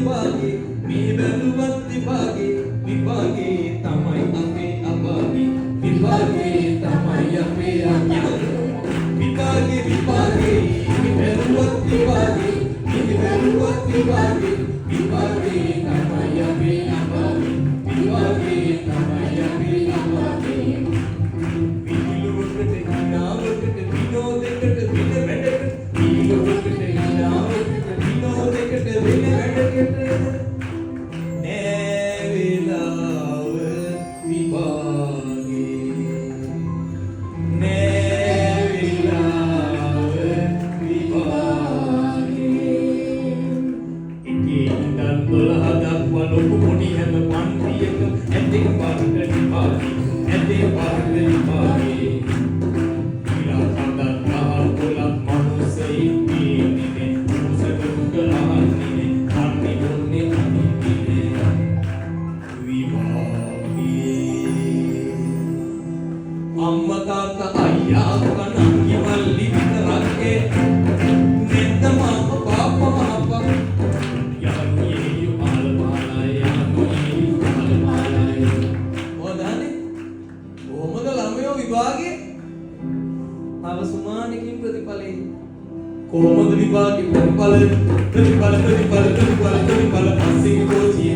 විභාගේ මේ බැලුවත් විභාගේ විභාගේ තමයි අපේ අභාගේ විභාගේ තමයි අපේ අභාගේ විභාගේ විභාගේ මේ බැලුවත් විභාගේ මේ බැලුවත් විභාගේ විභාගේ තමයි අපේ අභාගේ විභාගේ තමයි අපේ අභාගේ විහිළුවකට හිනාවකට විනෝදයකට වෙන වැඩකට විහිළුවකට හිනාවකට විනෝදයකට වෙන වැඩකට නෑ වේලාව විභාගේ නෑ වේලාව විභාගේ ඉතින් ඉඳන් 12 දක්වා ලොකු පොඩි හැම පන්තියක ඇදෙක පාඩක විභාගේ ඇදේ පාඩක විභාගේ ඉලා කන්දන් රහල් කොලක් මනුස්සයෙක් ඉන්නේ මුසක දුක අහන්නේ අන්නේ මොන්නේ අනින්නේ විභාගේ අම්මා තාත්තා අයියා අක්කා නංගි මල්ලි විතරක්ේ නෙත්ත මාම පාපා මාපා යන්නේ පාල පාලයි යන්නේ පාල පාලයි මොදානේ කොහමද ළමයෝ විභාගේ තව සුමානකින් ප්‍රතිඵලෙ කොහොමද විභාගේ ප්‍රතිඵල පස්සේ කෝචිය